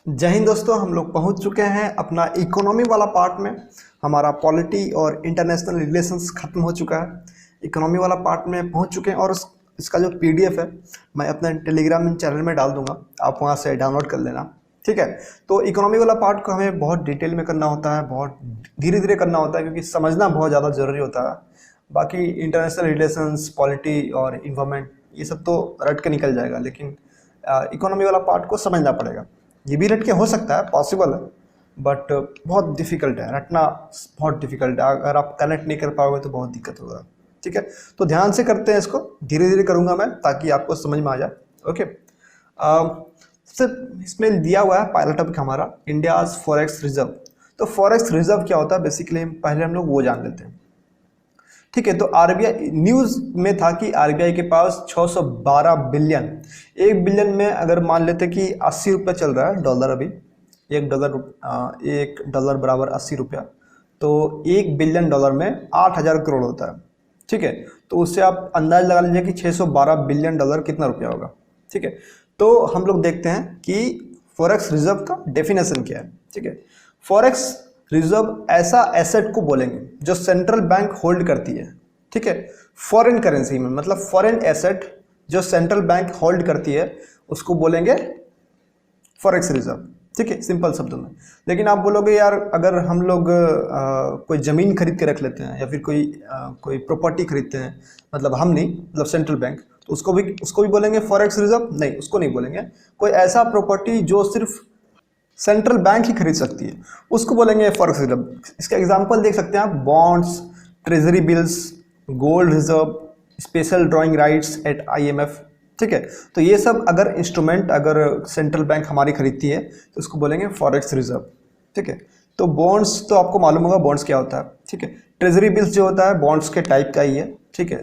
जय हिंद दोस्तों, हम लोग पहुंच चुके हैं अपना इकोनॉमी वाला पार्ट में। हमारा पॉलिटी और इंटरनेशनल रिलेशंस खत्म हो चुका है। इकोनॉमी वाला पार्ट में पहुंच चुके हैं और इसका जो पीडीएफ है मैं अपने टेलीग्राम चैनल में डाल दूंगा, आप वहां से डाउनलोड कर लेना। ठीक है, तो इकोनॉमी वाला पार्ट को हमें बहुत डिटेल में करना होता है, बहुत धीरे धीरे करना होता है क्योंकि समझना बहुत ज़्यादा ज़रूरी होता है। बाकी इंटरनेशनल रिलेशंस, पॉलिटी और इन्वायरमेंट ये सब तो रट के निकल जाएगा, लेकिन इकोनॉमी वाला पार्ट को समझना पड़ेगा। ये भी रट के हो सकता है, पॉसिबल है, बट बहुत डिफ़िकल्ट है रटना, बहुत डिफ़िकल्ट है। अगर आप कनेक्ट नहीं कर पाओगे तो बहुत दिक्कत होगा। ठीक है, तो ध्यान से करते हैं इसको, धीरे धीरे करूँगा मैं ताकि आपको समझ में आ जाए। ओके, सिर्फ इसमें दिया हुआ है पहला टॉपिक हमारा इंडियाज़ फॉरेक्स रिजर्व। तो फॉरेक्स रिजर्व क्या होता है बेसिकली, पहले हम लोग वो जान लेते हैं। ठीक है, तो आरबीआई न्यूज़ में था कि आरबीआई के पास 612 बिलियन, 1 बिलियन में अगर मान लेते कि 80 रुपये चल रहा है डॉलर, अभी एक डॉलर बराबर 80 रुपया, तो 1 बिलियन डॉलर में 8,000 करोड़ होता है। ठीक है, तो उससे आप अंदाज लगा लीजिए कि 612 बिलियन डॉलर कितना रुपया होगा। ठीक है, तो हम लोग देखते हैं कि फॉरेक्स रिजर्व का डेफिनेशन क्या है। ठीक है, फॉरेक्स रिजर्व ऐसा एसेट को बोलेंगे जो सेंट्रल बैंक होल्ड करती है। ठीक है, फॉरेन करेंसी में, मतलब फॉरेन एसेट जो सेंट्रल बैंक होल्ड करती है उसको बोलेंगे फॉरेक्स रिजर्व। ठीक है, सिंपल शब्दों में। लेकिन आप बोलोगे यार अगर हम लोग कोई ज़मीन खरीद के रख लेते हैं या फिर कोई प्रॉपर्टी खरीदते हैं, मतलब हम नहीं, मतलब सेंट्रल बैंक, तो उसको भी बोलेंगे फॉरेक्स रिजर्व? नहीं, उसको नहीं बोलेंगे। कोई ऐसा प्रॉपर्टी जो सिर्फ सेंट्रल बैंक ही खरीद सकती है उसको बोलेंगे फॉरेक्स रिजर्व। इसका एग्जांपल देख सकते हैं आप, bonds, treasury bills, gold reserve, special drawing rights at IMF. ठीक है, तो ये सब अगर इंस्ट्रूमेंट अगर सेंट्रल बैंक हमारी खरीदती है तो उसको बोलेंगे फॉरेक्स रिजर्व। ठीक है, तो बॉन्ड्स तो आपको मालूम होगा बॉन्ड्स क्या होता है। ठीक है, ट्रेजरी बिल्स जो होता है बॉन्ड्स के टाइप का ही है। ठीक है,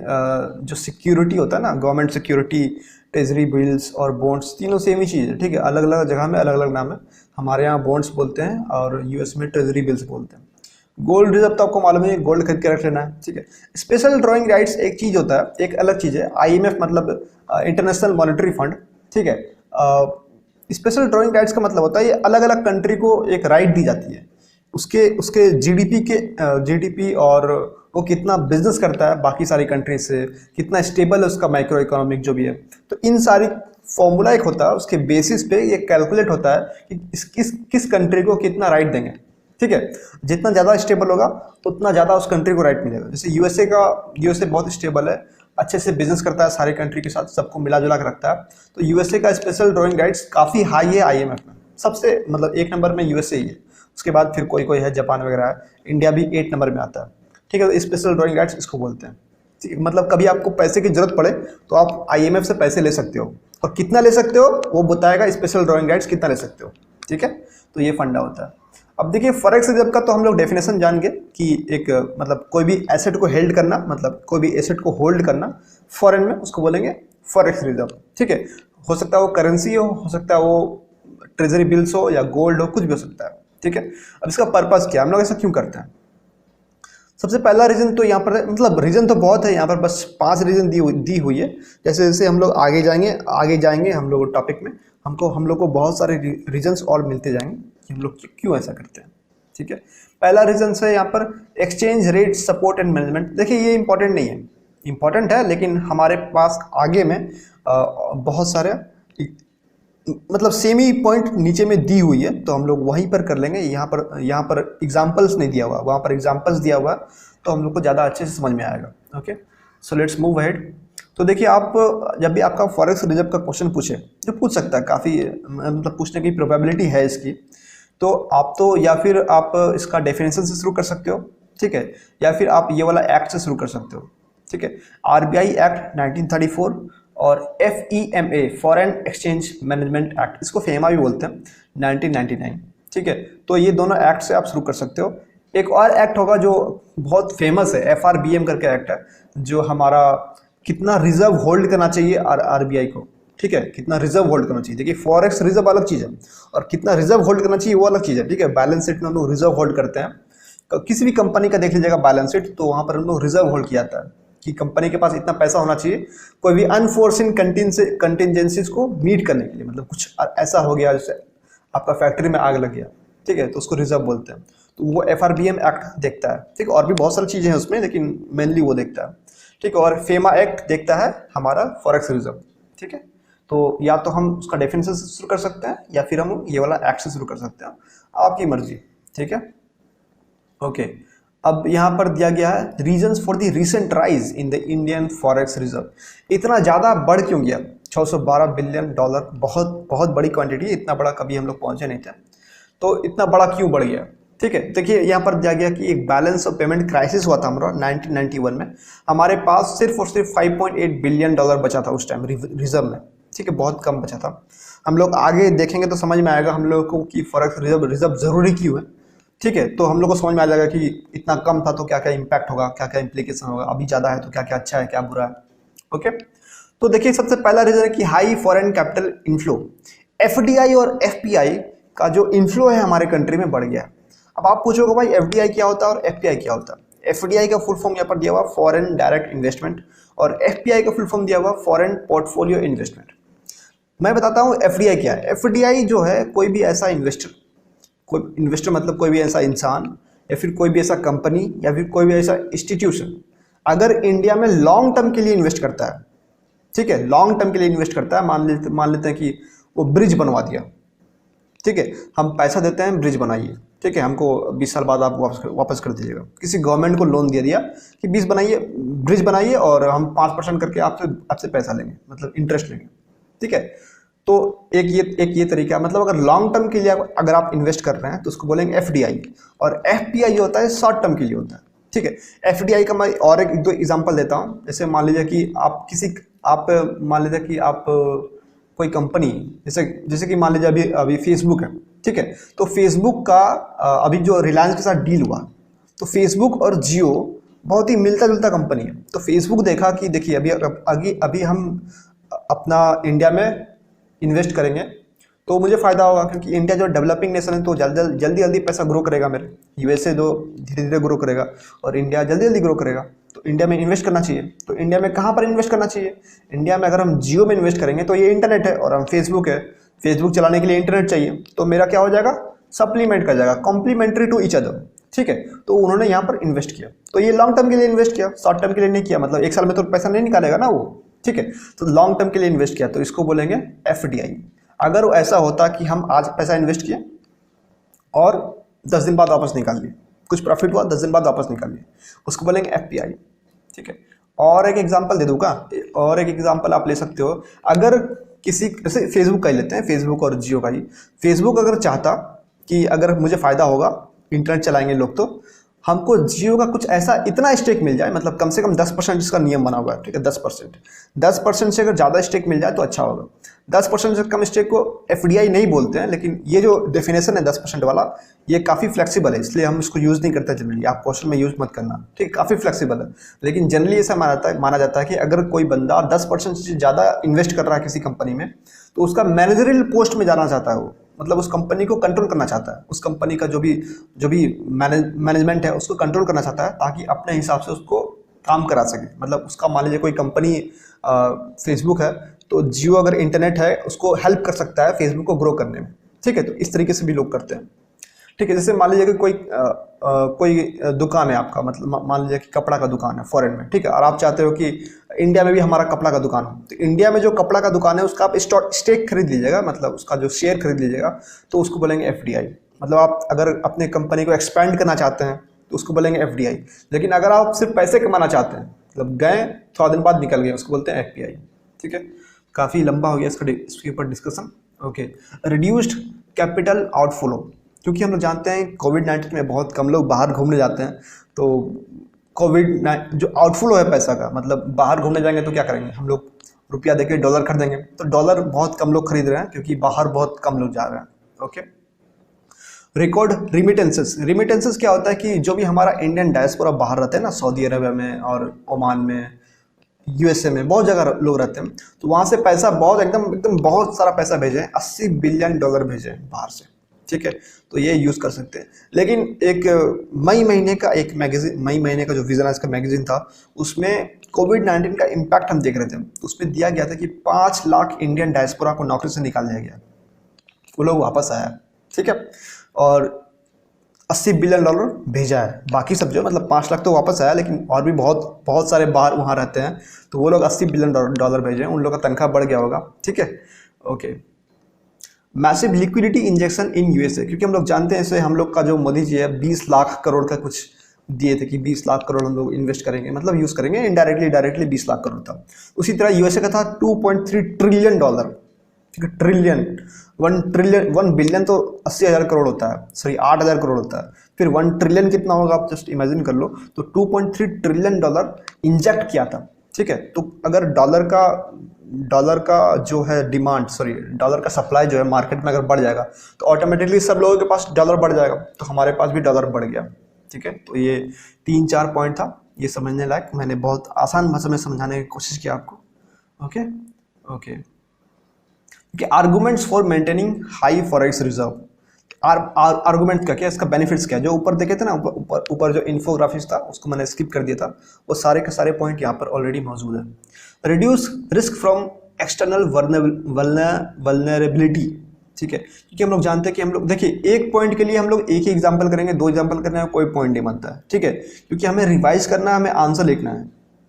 जो सिक्योरिटी होता है ना, गवर्नमेंट सिक्योरिटी, ट्रेजरी बिल्स और बॉन्ड्स तीनों सेम ही चीज़ है। ठीक है, अलग अलग जगह में अलग अलग नाम है। हमारे यहाँ बॉन्ड्स बोलते हैं और यूएस में ट्रेजरी बिल्स बोलते हैं। गोल्ड रिजर्व तो आपको मालूम है, गोल्ड खरीद के रख लेना है। ठीक है, स्पेशल ड्राइंग राइट्स एक चीज़ होता है, एक अलग चीज़ है। आईएमएफ मतलब इंटरनेशनल मॉनेटरी फंड। ठीक है, स्पेशल ड्राइंग राइट्स का मतलब होता है ये अलग अलग कंट्री को एक राइट दी जाती है, उसके जीडीपी और वो कितना बिजनेस करता है बाकी सारी कंट्री से, कितना स्टेबल है उसका माइक्रो इकोनॉमिक जो भी है। तो इन सारी फॉर्मूला एक होता है, उसके बेसिस पे ये कैलकुलेट होता है कि किस कंट्री को कितना राइट देंगे। ठीक है, जितना ज़्यादा स्टेबल होगा उतना ज़्यादा उस कंट्री को राइट मिलेगा। जैसे यूएसए बहुत स्टेबल है, अच्छे से बिजनेस करता है सारे कंट्री के साथ, सबको मिला जुला के रखता है, तो यूएसए का स्पेशल ड्राइंग राइट्स काफ़ी हाई है आईएमएफ में। सबसे मतलब 1 नंबर में यूएसए ही है, उसके बाद फिर कोई है, जापान वगैरह है, इंडिया भी 8 नंबर में आता है। ठीक है, तो स्पेशल ड्राइंग राइट्स इसको बोलते हैं। मतलब कभी आपको पैसे की जरूरत पड़े तो आप आईएमएफ से पैसे ले सकते हो, और कितना ले सकते हो वो बताएगा स्पेशल ड्राइंग राइट्स कितना ले सकते हो। ठीक है, तो ये फंडा होता है। अब देखिए फॉरेक्स रिजर्व का तो हम लोग डेफिनेशन जान गए कि एक मतलब कोई भी एसेट को हेल्ड करना, मतलब कोई भी एसेट को होल्ड करना फॉरेन में, उसको बोलेंगे फॉरेक्स रिजर्व। ठीक है, हो सकता है वो करेंसी हो सकता है वो ट्रेजरी बिल्स हो या गोल्ड हो, कुछ भी हो सकता है। ठीक है, अब इसका पर्पज़ क्या है, हम लोग ऐसा क्यों करते हैं? सबसे पहला रीज़न तो यहाँ पर, मतलब रीज़न तो बहुत है यहाँ पर, बस 5 रीज़न दी हुई है। जैसे जैसे हम लोग आगे जाएंगे हम लोग टॉपिक में, हम लोग को बहुत सारे रीजंस और मिलते जाएंगे कि हम लोग क्यों ऐसा करते हैं। ठीक है, पहला रीज़न है यहाँ पर exchange rate support and management. देखिए ये इंपॉर्टेंट नहीं है, इंपॉर्टेंट है, लेकिन हमारे पास आगे में बहुत सारे मतलब सेमी पॉइंट नीचे में दी हुई है, तो हम लोग वहीं पर कर लेंगे। यहाँ पर एग्जाम्पल्स नहीं दिया हुआ, वहाँ पर एग्जाम्पल्स दिया हुआ, तो हम लोग को ज़्यादा अच्छे से समझ में आएगा। Okay, so let's move ahead. तो देखिए आप जब भी आपका फॉरेक्स रिजर्व का क्वेश्चन पूछे, जो पूछ सकता है, काफ़ी मतलब पूछने की प्रोबेबिलिटी है इसकी, तो आप तो या फिर आप इसका डेफिनेशन से शुरू कर सकते हो। ठीक है, या फिर आप ये वाला एक्ट से शुरू कर सकते हो। ठीक है, आरबीआई एक्ट 1934 और FEMA foreign exchange management act, इसको फेमा भी बोलते हैं, 1999। ठीक है, तो ये दोनों एक्ट से आप शुरू कर सकते हो। एक और एक्ट होगा जो बहुत फेमस है, FRBM करके एक्ट है, जो हमारा कितना रिजर्व होल्ड करना चाहिए आरबीआई को। ठीक है, कितना रिजर्व होल्ड करना चाहिए। देखिए फॉरेक्स रिजर्व अलग चीज़ है और कितना रिजर्व होल्ड करना चाहिए वो अलग चीज़ है। ठीक है, बैलेंस शीट में हम लोग रिजर्व होल्ड करते हैं, किसी भी कंपनी का देख लीजिएगा बैलेंस शीट, तो वहाँ पर हम लोग रिजर्व होल्ड किया जाता है कि कंपनी के पास इतना पैसा होना चाहिए कोई भी अनफोर्सिन कंटिजेंसीज को मीट करने के लिए। मतलब कुछ ऐसा हो गया, जैसे आपका फैक्ट्री में आग लग गया, ठीक है, तो उसको रिजर्व बोलते हैं। तो वो FRBM एक्ट देखता है, ठीक है, और भी बहुत सारी चीज़ें हैं उसमें, लेकिन मेनली वो देखता है, ठीक है। और फेमा एक्ट देखता है हमारा फॉरेक्स रिजर्व, ठीक है। तो या तो हम उसका डेफिनेशन से शुरू कर सकते हैं या फिर हम ये वाला एक्ट से शुरू कर सकते हैं, आपकी मर्जी, ठीक है। ओके, अब यहाँ पर दिया गया है reasons for the recent rise in the Indian forex reserve. इतना ज़्यादा बढ़ क्यों गया? 612 बिलियन डॉलर बहुत बहुत बड़ी क्वांटिटी, इतना बड़ा कभी हम लोग पहुंचे नहीं थे, तो इतना बड़ा क्यों बढ़ गया? ठीक है, देखिए यहाँ पर दिया गया कि एक बैलेंस ऑफ पेमेंट क्राइसिस हुआ था हमारा 1991 में। हमारे पास सिर्फ और सिर्फ 5.8 बिलियन डॉलर बचा था उस टाइम रिजर्व में, ठीक है, बहुत कम बचा था। हम लोग आगे देखेंगे तो समझ में आएगा हम लोगों को कि फॉरेक्स रिजर्व जरूरी क्यों है, ठीक है। तो हम लोग को समझ में आ जाएगा कि इतना कम था तो क्या क्या इम्पैक्ट होगा, क्या क्या इम्प्लीकेशन होगा, अभी ज़्यादा है तो क्या क्या अच्छा है क्या बुरा है। ओके, तो देखिए सबसे पहला रीजन है कि high foreign capital inflow. FDI और FPI का जो इनफ्लो है हमारे कंट्री में बढ़ गया। अब आप पूछोगे भाई FDI क्या होता है और FPI क्या होता है? FDI का फुल फॉर्म यहाँ पर दिया हुआ फॉरेन डायरेक्ट इन्वेस्टमेंट, और FPI का फुल फॉर्म दिया हुआ फॉरेन पोर्टफोलियो इन्वेस्टमेंट। मैं बताता हूँ FDI क्या है। FDI जो है कोई भी ऐसा इन्वेस्टर, कोई इन्वेस्टर मतलब कोई भी ऐसा इंसान या फिर कोई भी ऐसा कंपनी या फिर कोई भी ऐसा इंस्टीट्यूशन अगर इंडिया में लॉन्ग टर्म के लिए इन्वेस्ट करता है, ठीक है, लॉन्ग टर्म के लिए इन्वेस्ट करता है, मान लेते हैं कि वो ब्रिज बनवा दिया, ठीक है, हम पैसा देते हैं ब्रिज बनाइए, ठीक है, हमको 20 साल बाद आप वापस कर दीजिएगा। किसी गवर्नमेंट को लोन दे दिया कि ब्रिज बनाइए और हम 5% करके आपसे पैसा लेंगे, मतलब इंटरेस्ट लेंगे, ठीक है। तो एक ये तरीका, मतलब अगर लॉन्ग टर्म के लिए अगर आप इन्वेस्ट कर रहे हैं तो उसको बोलेंगे FDI, और FPI होता है शॉर्ट टर्म के लिए होता है, ठीक है। FDI का मैं और एक दो एग्जांपल देता हूँ। जैसे मान लीजिए कि आप मान लीजिए कि आप कोई कंपनी, जैसे कि मान लीजिए अभी फेसबुक है, ठीक है, तो फेसबुक का अभी जो रिलायंस के साथ डील हुआ, तो फेसबुक और जियो बहुत ही मिलता जुलता कंपनी है। तो फेसबुक देखा कि देखिए अभी हम अपना इंडिया में इन्वेस्ट करेंगे तो मुझे फ़ायदा होगा, क्योंकि इंडिया जो डेवलपिंग नेशन है तो जल्दी पैसा ग्रो करेगा मेरे। USA जो धीरे धीरे ग्रो करेगा और इंडिया जल्दी ग्रो करेगा, तो इंडिया में इन्वेस्ट करना चाहिए। तो इंडिया में कहाँ पर इन्वेस्ट करना चाहिए? इंडिया में अगर हम जियो में इन्वेस्ट करेंगे तो ये इंटरनेट है, और हम फेसबुक है, फेसबुक चलाने के लिए इंटरनेट चाहिए, तो मेरा क्या हो जाएगा, सप्लीमेंट कर जाएगा, कॉम्प्लीमेंट्री टू ईच अदर, ठीक है। तो उन्होंने यहाँ पर इन्वेस्ट किया, तो ये लॉन्ग टर्म के लिए इन्वेस्ट किया, शॉर्ट टर्म के लिए नहीं किया, मतलब एक साल में तो पैसा नहीं निकालेगा ना वो, ठीक है। तो लॉन्ग टर्म के लिए इन्वेस्ट किया, तो इसको बोलेंगे FDI। अगर वो ऐसा होता कि हम आज पैसा इन्वेस्ट किए और 10 दिन बाद वापस निकाल लिए, कुछ प्रॉफिट हुआ 10 दिन बाद वापस निकाल लिए, उसको बोलेंगे FPI, ठीक है। और एक एग्जांपल दे दूँ का, और एक एग्जांपल आप ले सकते हो। अगर किसी, जैसे फेसबुक का ही लेते हैं, फेसबुक और जियो का ही। फेसबुक अगर चाहता कि अगर मुझे फ़ायदा होगा, इंटरनेट चलाएंगे लोग, तो हमको जियो का कुछ ऐसा इतना स्टेक मिल जाए, मतलब कम से कम 10% इसका नियम बना हुआ है, ठीक है, 10% से अगर ज़्यादा स्टेक मिल जाए तो अच्छा होगा। 10% से कम स्टेक को FDI नहीं बोलते हैं, लेकिन ये जो डेफिनेशन है 10% वाला, ये काफ़ी फ्लेक्सिबल है, इसलिए हम इसको यूज़ नहीं करते जनरली। आप क्वेश्चन में यूज़ मत करना, ठीक, काफ़ी फ्लेक्सिबल है। लेकिन जनरली ऐसा माना जाता है कि अगर कोई बंदा 10% से ज़्यादा इन्वेस्ट कर रहा है किसी कंपनी में, तो उसका मैनेजरियल पोस्ट में जाना चाहता है वो, मतलब उस कंपनी को कंट्रोल करना चाहता है, उस कंपनी का जो भी मैनेजमेंट है उसको कंट्रोल करना चाहता है, ताकि अपने हिसाब से उसको काम करा सके। मतलब उसका मान लीजिए कोई कंपनी फेसबुक है, तो जियो अगर इंटरनेट है उसको हेल्प कर सकता है फेसबुक को ग्रो करने में, ठीक है। तो इस तरीके से भी लोग करते हैं, ठीक है। जैसे मान लीजिए कि कोई दुकान है आपका, मतलब मान लीजिए कि कपड़ा का दुकान है फॉरेन में, ठीक है, और आप चाहते हो कि इंडिया में भी हमारा कपड़ा का दुकान हो, तो इंडिया में जो कपड़ा का दुकान है उसका आप स्टेक खरीद लीजिएगा, मतलब उसका जो शेयर खरीद लीजिएगा, तो उसको बोलेंगे FDI। मतलब आप अगर अपने कंपनी को एक्सपेंड करना चाहते हैं तो उसको बोलेंगे FDI। लेकिन अगर आप सिर्फ पैसे कमाना चाहते हैं, मतलब गए थोड़ा दिन बाद निकल गए, उसको बोलते हैं FPI, ठीक है। काफ़ी लंबा हो गया इसके ऊपर discussion. Okay, reduced capital outflow, क्योंकि हम लोग जानते हैं कोविड-19 में बहुत कम लोग बाहर घूमने जाते हैं, तो जो आउटफ्लो है पैसा का, मतलब बाहर घूमने जाएंगे तो क्या करेंगे हम लोग, रुपया देके डॉलर खरीदेंगे, तो डॉलर बहुत कम लोग खरीद रहे हैं क्योंकि बाहर बहुत कम लोग जा रहे हैं। ओके, रिकॉर्ड रिमिटेंसेस क्या होता है कि जो भी हमारा इंडियन डायस्पोरा बाहर रहते हैं ना, सऊदी अरबिया में और ओमान में, USA में, बहुत जगह लोग रहते हैं, तो वहाँ से पैसा बहुत एकदम बहुत सारा पैसा भेजे, 80 बिलियन डॉलर भेजे बाहर से, ठीक है। तो ये यूज़ कर सकते हैं। लेकिन एक मई महीने का जो विजन का मैगजीन था, उसमें कोविड-19 का इम्पैक्ट हम देख रहे थे, तो उसमें दिया गया था कि 5 लाख इंडियन डायस्पोरा को नौकरी से निकाल दिया गया। वो लोग वापस आया, ठीक है, और 80 बिलियन डॉलर भेजा है। बाकी सब जो मतलब 5 लाख तो वापस आया, लेकिन और भी बहुत बहुत सारे बाहर वहाँ रहते हैं, तो वो लोग 80 बिलियन डॉलर भेजे हैं, उन लोग का तनख्वाह बढ़ गया होगा, ठीक है। Okay, massive liquidity injection in USA, क्योंकि हम लोग जानते हैं इसे, हम लोग का जो मोदी जी है 20 लाख करोड़ का कुछ दिए थे कि 20 लाख करोड़ हम लोग इन्वेस्ट करेंगे, मतलब यूज़ करेंगे, इनडायरेक्टली डायरेक्टली 20 लाख करोड़ था। उसी तरह यूएसए का था 2.3 ट्रिलियन डॉलर, ठीक है, ट्रिलियन, 1 बिलियन तो 80,000 करोड़ होता है, सॉरी 8,000 करोड़ होता है, फिर 1 ट्रिलियन कितना होगा आप जस्ट इमेजिन कर लो। तो 2.3 ट्रिलियन डॉलर इंजेक्ट किया था, ठीक है। तो अगर डॉलर का जो है डिमांड, सॉरी डॉलर का सप्लाई जो है मार्केट में अगर बढ़ जाएगा तो ऑटोमेटिकली सब लोगों के पास डॉलर बढ़ जाएगा, तो हमारे पास भी डॉलर बढ़ गया, ठीक है। तो ये 3-4 पॉइंट था, ये समझने लायक, मैंने बहुत आसान भाषा में समझाने की कोशिश किया आपको। ओके ओके, कि arguments for maintaining high forex reserve, argument का क्या, इसका बेनिफिट्स क्या, जो ऊपर देखे थे ना, ऊपर जो इन्फोग्राफिक्स था उसको मैंने स्किप कर दिया था, वो सारे के सारे पॉइंट यहाँ पर ऑलरेडी मौजूद है। Reduce risk from external vulnerability, ठीक है, क्योंकि हम लोग जानते हैं कि हम लोग देखिए एक पॉइंट के लिए हम लोग एक ही एग्जाम्पल करेंगे, 2 एग्जाम्पल करने में कोई पॉइंट नहीं बनता है, ठीक है, क्योंकि हमें रिवाइज करना है, हमें आंसर लिखना है,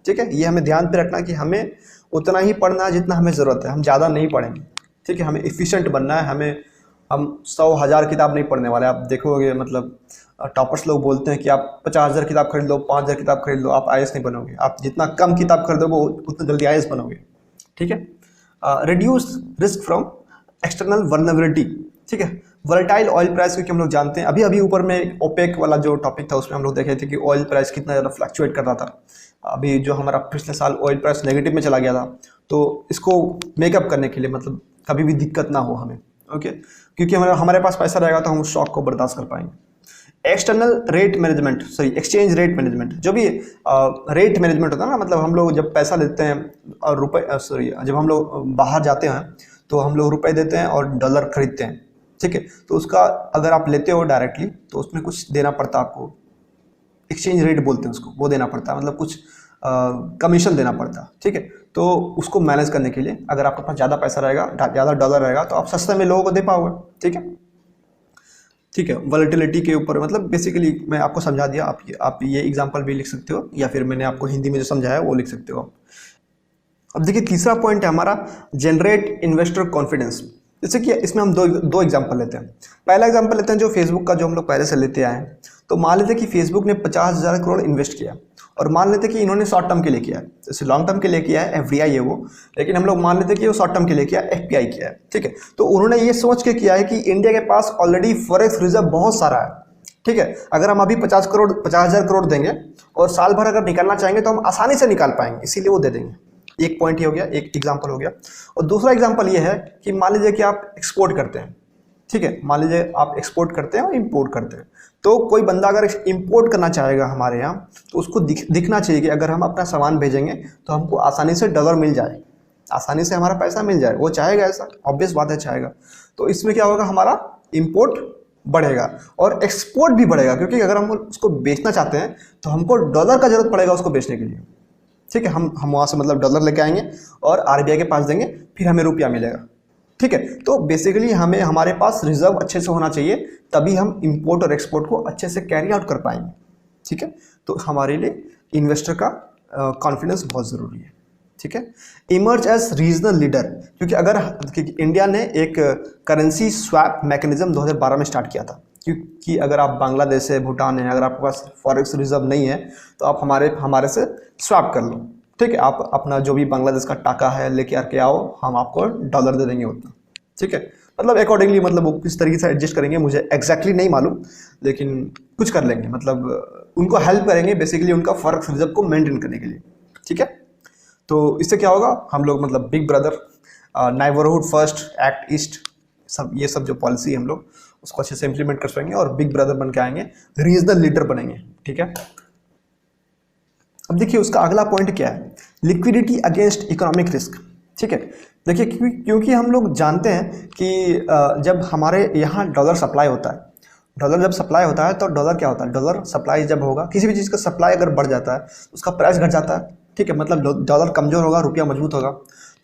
ठीक है। ये हमें ध्यान पे रखना है कि हमें उतना ही पढ़ना है जितना हमें ज़रूरत है, हम ज़्यादा नहीं पढ़ेंगे, ठीक है। हमें एफिशिएंट बनना है, हम 100,000 किताब नहीं पढ़ने वाले। आप देखोगे मतलब टॉपर्स लोग बोलते हैं कि आप 50,000 किताब खरीद लो, 5,000 किताब खरीद लो, आप आईएएस नहीं बनोगे। आप जितना कम किताब खरीदोगे उतना जल्दी आईएएस बनोगे, ठीक है। Reduce risk from external vulnerability, ठीक है। वोलेटाइल ऑयल प्राइस, क्योंकि हम लोग जानते हैं अभी ऊपर में ओपेक वाला जो टॉपिक था उसमें हम लोग देखे थे कि ऑयल प्राइस कितना ज़्यादा फ्लक्चुएट कर रहा था। अभी जो हमारा पिछले साल ऑयल प्राइस नेगेटिव में चला गया था, तो इसको मेकअप करने के लिए मतलब कभी भी दिक्कत ना हो हमें, ओके, क्योंकि हमारे पास पैसा रहेगा तो हम उस शॉक को बर्दाश्त कर पाएंगे। External rate management, sorry exchange rate management, जो भी रेट मैनेजमेंट होता है ना, मतलब हम लोग जब पैसा लेते हैं और रुपए, सॉरी जब हम लोग बाहर जाते हैं तो हम लोग रुपए देते हैं और डॉलर खरीदते हैं, ठीक है। तो उसका अगर आप लेते हो डायरेक्टली तो उसमें कुछ देना पड़ता है आपको, एक्सचेंज रेट बोलते हैं उसको, वो देना पड़ता है, मतलब कुछ कमीशन देना पड़ता है, ठीक है। तो उसको मैनेज करने के लिए अगर आपके पास ज़्यादा पैसा रहेगा, ज़्यादा डॉलर रहेगा, तो आप सस्ते में लोगों को दे पाओगे, ठीक है, ठीक है। वॉलेटिलिटी के ऊपर मतलब बेसिकली मैं आपको समझा दिया, आप ये एग्जांपल भी लिख सकते हो, या फिर मैंने आपको हिंदी में जो समझाया वो लिख सकते हो। अब देखिए तीसरा पॉइंट है हमारा जनरेट इन्वेस्टर कॉन्फिडेंस। जैसे कि इसमें हम दो एग्जांपल लेते हैं। पहला एग्जांपल लेते हैं जो फेसबुक का, जो हम लोग पहले से लेते आए हैं। तो मान लेते हैं कि फेसबुक ने 50,000 करोड़ इन्वेस्ट किया, और मान लेते हैं कि इन्होंने शॉर्ट टर्म के लिए किया है, जैसे लॉन्ग टर्म के लिए किया है एफडीआई है वो, लेकिन हम लोग मान लेते हैं कि वो शॉर्ट टर्म के लिए किया है, एफपीआई किया है, ठीक है। तो उन्होंने ये सोच के किया है कि इंडिया के पास ऑलरेडी फॉरेक्स रिजर्व बहुत सारा है, ठीक है। अगर हम अभी 50,000 करोड़ देंगे और साल भर अगर निकालना चाहेंगे तो हम आसानी से निकाल पाएंगे, इसीलिए वो दे देंगे। एक पॉइंट ये हो गया, एक एग्जांपल हो गया। और दूसरा एग्जांपल ये है कि मान लीजिए कि आप एक्सपोर्ट करते हैं, ठीक है, मान लीजिए आप एक्सपोर्ट करते हैं और इंपोर्ट करते हैं। तो कोई बंदा अगर इंपोर्ट करना चाहेगा हमारे यहाँ, तो उसको दिखना चाहिए कि अगर हम अपना सामान भेजेंगे तो हमको आसानी से डॉलर मिल जाए, आसानी से हमारा पैसा मिल जाए। वो चाहेगा, ऐसा ऑब्वियस बात है, चाहेगा। तो इसमें क्या होगा, हमारा इंपोर्ट बढ़ेगा और एक्सपोर्ट भी बढ़ेगा, क्योंकि अगर हम उसको बेचना चाहते हैं तो हमको डॉलर का जरूरत पड़ेगा उसको बेचने के लिए, ठीक है। हम वहाँ से मतलब डॉलर लेके आएंगे और आरबीआई के पास देंगे, फिर हमें रुपया मिलेगा, ठीक है। तो बेसिकली हमारे पास रिजर्व अच्छे से होना चाहिए, तभी हम इंपोर्ट और एक्सपोर्ट को अच्छे से कैरी आउट कर पाएंगे, ठीक है। तो हमारे लिए इन्वेस्टर का कॉन्फिडेंस बहुत ज़रूरी है, ठीक है। इमर्ज एज रीजनल लीडर, क्योंकि इंडिया ने एक करेंसी स्वैप मैकेनिज्म 2012 में स्टार्ट किया था, क्योंकि अगर आप बांग्लादेश है, भूटान है, अगर आपके पास फॉरेक्स रिजर्व नहीं है तो आप हमारे से स्वैप कर लो, ठीक है। आप अपना जो भी बांग्लादेश का टाका है लेके आके आओ, हम आपको डॉलर दे देंगे उतना, ठीक है। मतलब अकॉर्डिंगली, मतलब वो किस तरीके से एडजस्ट करेंगे मुझे एग्जैक्टली नहीं मालूम, लेकिन कुछ कर लेंगे, मतलब उनको हेल्प करेंगे बेसिकली उनका फॉरेक्स रिजर्व को मेंटेन करने के लिए, ठीक है। तो इससे क्या होगा, हम लोग मतलब big brother, neighbourhood first, act east, ये सब जो पॉलिसी हम लोग उसको अच्छे से इंप्लीमेंट कर सकेंगे और बिग ब्रदर बन के आएंगे, रीजनल लीडर बनेंगे, ठीक है। अब देखिए उसका अगला पॉइंट क्या है, लिक्विडिटी अगेंस्ट इकोनॉमिक रिस्क, ठीक है। देखिए क्योंकि हम लोग जानते हैं कि जब हमारे यहाँ डॉलर सप्लाई होता है, डॉलर जब सप्लाई होता है तो डॉलर क्या होता है, डॉलर सप्लाई जब होगा, किसी भी चीज़ का सप्लाई अगर बढ़ जाता है उसका प्राइस घट जाता है, ठीक है। मतलब डॉलर कमज़ोर होगा, रुपया मजबूत होगा।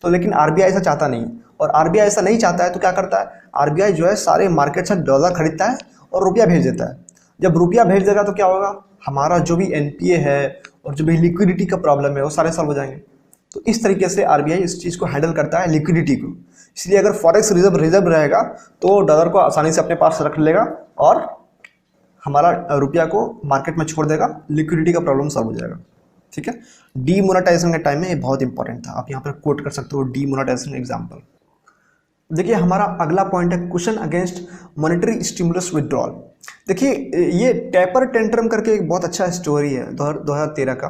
तो लेकिन आरबीआई ऐसा चाहता नहीं है, और आरबीआई ऐसा नहीं चाहता है तो क्या करता है, आरबीआई जो है सारे मार्केट से डॉलर खरीदता है और रुपया भेज देता है। जब रुपया भेज देगा तो क्या होगा, हमारा जो भी एनपीए है और जो भी लिक्विडिटी का प्रॉब्लम है वो सारे सॉल्व हो जाएंगे। तो इस तरीके से आरबीआई इस चीज़ को हैंडल करता है, लिक्विडिटी को। इसलिए अगर फॉरेक्स रिजर्व रहेगा तो डॉलर को आसानी से अपने पास रख लेगा और हमारा रुपया को मार्केट में छोड़ देगा, लिक्विडिटी का प्रॉब्लम सॉल्व हो जाएगा। ठीक है, डीमोनेटाइजेशन के टाइम में ये बहुत इंपॉर्टेंट था। आप यहाँ पर कोट कर सकते हो डीमोनेटाइजेशन एग्जाम्पल। देखिए हमारा अगला पॉइंट है question against monetary stimulus withdrawal. देखिए ये टेपर टेंट्रम करके एक बहुत अच्छा स्टोरी है 2013 का।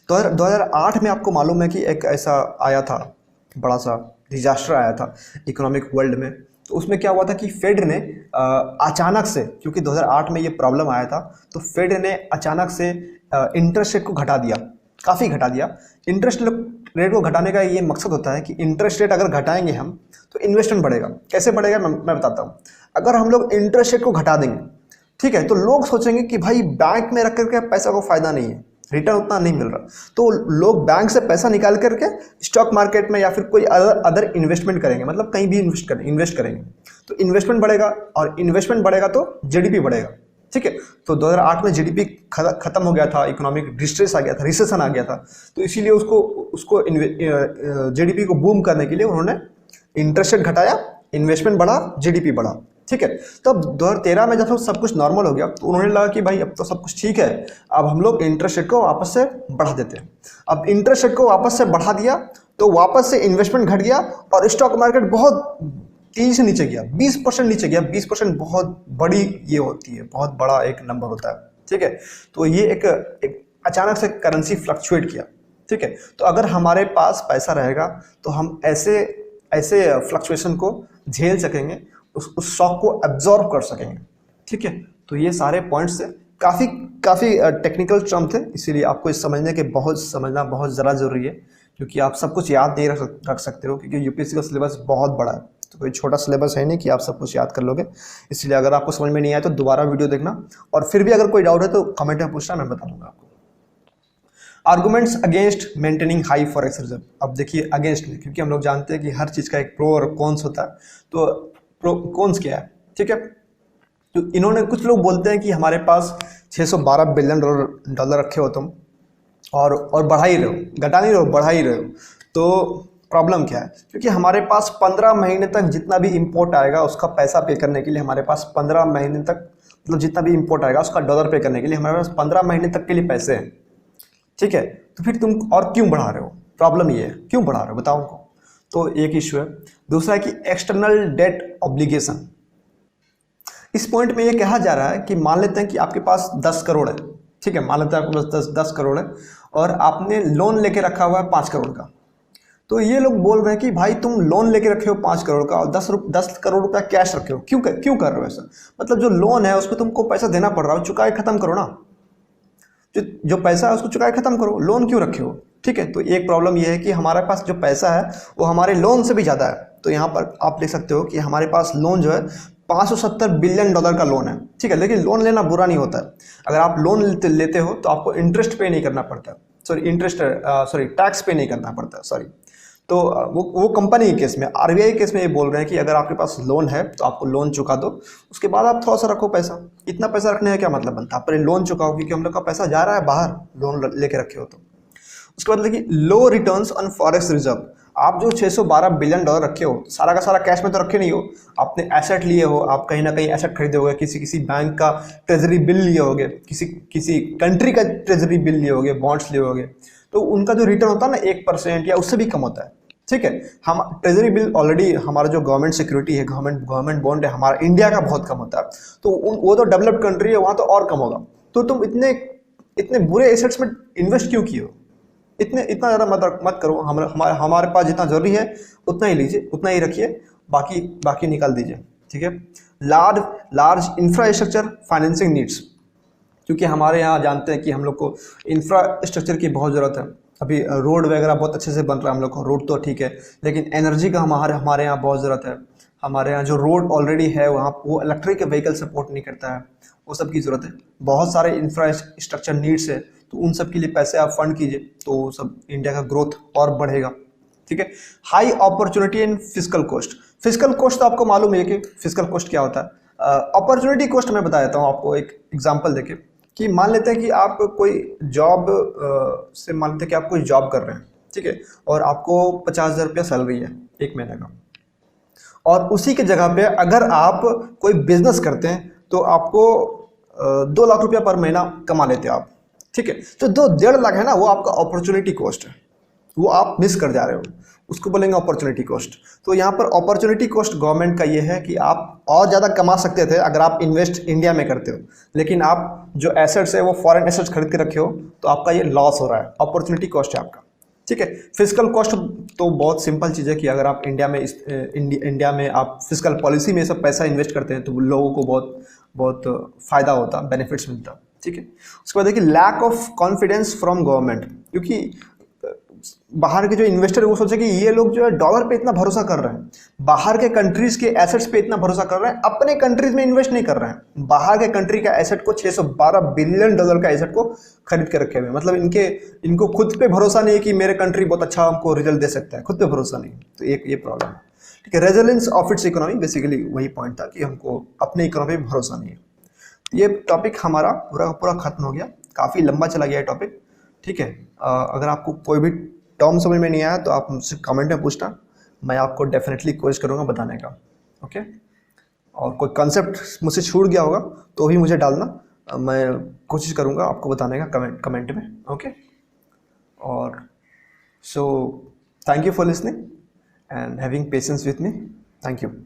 2008 में आपको मालूम है कि एक ऐसा आया था, बड़ा सा डिजास्टर आया था इकोनॉमिक वर्ल्ड में। तो उसमें क्या हुआ था कि फेड ने अचानक से, क्योंकि 2008 में ये प्रॉब्लम आया था, तो फेड ने अचानक से इंटरेस्ट रेट को घटा दिया, काफ़ी घटा दिया। इंटरेस्ट रेट को घटाने का ये मकसद होता है कि इंटरेस्ट रेट अगर घटाएंगे हम तो इन्वेस्टमेंट बढ़ेगा। कैसे बढ़ेगा मैं बताता हूँ। अगर हम लोग इंटरेस्ट रेट को घटा देंगे, ठीक है, तो लोग सोचेंगे कि भाई बैंक में रख करके पैसा को फायदा नहीं है, रिटर्न उतना नहीं मिल रहा, तो लोग बैंक से पैसा निकाल करके स्टॉक मार्केट में या फिर कोई अदर इन्वेस्टमेंट करेंगे, मतलब कहीं भी इन्वेस्ट करेंगे। तो इन्वेस्टमेंट बढ़ेगा और इन्वेस्टमेंट बढ़ेगा तो जीडीपी बढ़ेगा। ठीक है, तो 2008 में जीडीपी खत्म हो गया था, इकोनॉमिक डिस्ट्रेस आ गया था, रिसेशन आ गया था। तो इसीलिए उसको जीडीपी को बूम करने के लिए उन्होंने इंटरेस्ट रेट घटाया, इन्वेस्टमेंट बढ़ा, जीडीपी बढ़ा। ठीक है, तब 2013 में जब सब कुछ नॉर्मल हो गया तो उन्होंने लगा कि भाई अब तो सब कुछ ठीक है, अब हम लोग इंटरेस्ट रेट को वापस से बढ़ा देते हैं। अब इंटरेस्ट रेट को वापस से बढ़ा दिया तो वापस से इन्वेस्टमेंट घट गया और स्टॉक मार्केट बहुत तेजी से नीचे गया, 20% नीचे गया। 20% बहुत बड़ी ये होती है, बहुत बड़ा एक नंबर होता है। ठीक है, तो ये एक अचानक से करेंसी फ्लक्चुएट किया। ठीक है, तो अगर हमारे पास पैसा रहेगा तो हम ऐसे फ्लक्चुएशन को झेल सकेंगे, उस शॉक को एब्जॉर्ब कर सकेंगे। ठीक है, तो ये सारे पॉइंट्स थे, काफ़ी टेक्निकल टर्म थे, इसीलिए आपको इस समझना बहुत ज़रा ज़रूरी है, क्योंकि आप सब कुछ याद नहीं रख सकते हो, क्योंकि यूपीएससी का सिलेबस बहुत बड़ा है। तो कोई छोटा सिलेबस है नहीं कि आप सब कुछ याद कर लोगे। इसलिए अगर आपको समझ में नहीं आया तो दोबारा वीडियो देखना, और फिर भी अगर कोई डाउट है तो कमेंट में पूछना, मैं बता दूंगा आपको। Arguments against maintaining high forex reserve. अब देखिए अगेंस्ट में, क्योंकि हम लोग जानते हैं कि हर चीज़ का एक प्रो और कॉन्स होता है। तो प्रो कॉन्स क्या है, ठीक है, तो इन्होंने, कुछ लोग बोलते हैं कि हमारे पास 612 बिलियन डॉलर रखे हो तुम और बढ़ा ही रहे हो, घटा नहीं रहे हो, बढ़ा ही रहे हो। तो प्रॉब्लम क्या है, क्योंकि हमारे पास 15 महीने तक जितना भी इंपोर्ट आएगा उसका पैसा पे करने के लिए हमारे पास 15 महीने तक, मतलब जितना भी इंपोर्ट आएगा उसका डॉलर पे करने के लिए हमारे पास 15 महीने तक के लिए पैसे हैं। ठीक है, तो फिर तुम और क्यों बढ़ा रहे हो, प्रॉब्लम ये है, क्यों बढ़ा रहे हो बताओ हमको। तो एक इश्यू है। दूसरा है कि एक्सटर्नल डेट ऑब्लिगेशन। इस पॉइंट में ये कहा जा रहा है कि मान लेते हैं कि आपके पास 10 करोड़ है, ठीक है, मान लेते हैं आपके पास 10 करोड़ है और आपने लोन लेके रखा हुआ है 5 करोड़ का। तो ये लोग बोल रहे हैं कि भाई तुम लोन लेके रखे हो 5 करोड़ का और 10 करोड़ रुपया कैश रखे हो, क्यों कर रहे हो ऐसा। मतलब जो लोन है उसको तुमको पैसा देना पड़ रहा है, चुकाए खत्म करो ना, जो पैसा है उसको चुकाए खत्म करो, लोन क्यों रखे हो। ठीक है, तो एक प्रॉब्लम ये है कि हमारे पास जो पैसा है वो हमारे लोन से भी ज़्यादा है। तो यहाँ पर आप देख सकते हो कि हमारे पास लोन जो है 570 बिलियन डॉलर का लोन है। ठीक है, लेकिन लोन लेना बुरा नहीं होता है। अगर आप लोन लेते हो तो आपको इंटरेस्ट पे नहीं करना पड़ता, टैक्स पे नहीं करना पड़ता, तो वो कंपनी के केस में, आरबीआई के केस में ये बोल रहे हैं कि अगर आपके पास लोन है तो आपको लोन चुका दो, उसके बाद आप थोड़ा सा रखो पैसा। इतना पैसा रखने का क्या मतलब बनता है, आप पहले लोन चुकाओ, क्योंकि हम लोग का पैसा जा रहा है बाहर, लोन लेके रखे हो तो। उसके बाद देखिए लो रिटर्न्स ऑन फॉरेक्स रिजर्व। आप जो 612 बिलियन डॉलर रखे हो, सारा का सारा कैश में तो रखे नहीं हो, आपने एसेट लिए हो, आप कहीं ना कहीं एसेट खरीदे होगे, किसी बैंक का ट्रेजरी बिल लिए होगे, किसी कंट्री का ट्रेजरी बिल लिए होगे, बॉन्ड्स लिए होगे, तो उनका जो रिटर्न होता है ना 1% या उससे भी कम होता है। ठीक है, हम ट्रेजरी बिल ऑलरेडी, हमारा जो गवर्नमेंट सिक्योरिटी है, गवर्नमेंट बॉन्ड है, हमारा इंडिया का बहुत कम होता है, तो वो तो डेवलप्ड कंट्री है, वहाँ तो और कम होगा। तो तुम इतने बुरे एसेट्स में इन्वेस्ट क्यों किए हो, इतना ज़्यादा मत करो। हमारे पास जितना जरूरी है उतना ही लीजिए, उतना ही रखिए, बाकी निकाल दीजिए। ठीक है, लार्ज इंफ्रास्ट्रक्चर फाइनेंसिंग नीड्स, क्योंकि हमारे यहाँ जानते हैं कि हम लोग को इंफ्रास्ट्रक्चर की बहुत ज़रूरत है। अभी रोड वगैरह बहुत अच्छे से बन रहा है हम लोग को, रोड तो ठीक है, लेकिन एनर्जी का हमारे यहाँ बहुत ज़रूरत है। हमारे यहाँ जो रोड ऑलरेडी है वहाँ वो इलेक्ट्रिक व्हीकल सपोर्ट नहीं करता है, वो सब की ज़रूरत है। बहुत सारे इंफ्रास्ट्रक्चर नीड्स है, तो उन सब के लिए पैसे आप फंड कीजिए, तो सब इंडिया का ग्रोथ और बढ़ेगा। ठीक है। High opportunity and physical cost. Physical cost तो आपको मालूम है कि फिजिकल कॉस्ट क्या होता है। अपॉर्चुनिटी कॉस्ट मैं बता देता हूँ आपको एक एग्जांपल देके कि मान लेते हैं कि आप कोई जॉब से मान लेते हैं कि आप कोई जॉब कर रहे हैं, ठीक है, और आपको 50,000 रुपया सैलरी है एक महीने का, और उसी की जगह पे अगर आप कोई बिजनेस करते हैं तो आपको 2 लाख रुपया पर महीना कमा लेते हैं आप, ठीक है। तो जो 1.5 लाख है ना, वो आपका अपॉर्चुनिटी कॉस्ट है, वो आप मिस कर जा रहे हो, उसको बोलेंगे अपॉर्चुनिटी कॉस्ट। तो यहाँ पर अपॉर्चुनिटी कॉस्ट गवर्नमेंट का ये है कि आप और ज़्यादा कमा सकते थे अगर आप इन्वेस्ट इंडिया में करते हो, लेकिन आप जो एसेट्स है वो फॉरेन एसेट्स खरीद के रखे हो, तो आपका ये लॉस हो रहा है, अपॉर्चुनिटी कॉस्ट है आपका, ठीक है। फिजिकल कॉस्ट तो बहुत सिंपल चीज़ है कि अगर आप इंडिया में आप फिजिकल पॉलिसी में सब पैसा इन्वेस्ट करते हैं तो लोगों को बहुत फ़ायदा होता, बेनिफिट्स मिलता, ठीक है। उसके बाद देखिए lack of confidence from government, क्योंकि बाहर के जो इन्वेस्टर है वो सोचे कि ये लोग जो है डॉलर पे इतना भरोसा कर रहे हैं, बाहर के कंट्रीज के एसेट्स पे इतना भरोसा कर रहे हैं, अपने कंट्रीज में इन्वेस्ट नहीं कर रहे हैं, बाहर के कंट्री का एसेट को 612 बिलियन डॉलर का एसेट को खरीद के रखे हुए, मतलब इनको खुद पे भरोसा नहीं है कि मेरे कंट्री बहुत अच्छा हमको रिजल्ट दे सकता है, खुद पे भरोसा नहीं। तो एक ये प्रॉब्लम है, ठीक है। Resilience of its economy, basically वही पॉइंट था कि हमको अपने इकोनॉमी पे भरोसा नहीं है। ये टॉपिक हमारा पूरा खत्म हो गया, काफ़ी लंबा चला गया है टॉपिक, ठीक है। अगर आपको कोई भी टर्म समझ में नहीं आया तो आप मुझसे कमेंट में पूछना, मैं आपको डेफिनेटली कोशिश करूँगा बताने का, ओके। और कोई कंसेप्ट मुझसे छूट गया होगा तो भी मुझे डालना, मैं कोशिश करूँगा आपको बताने का कमेंट में, ओके। और so thank you for listening and having patience with me, thank you.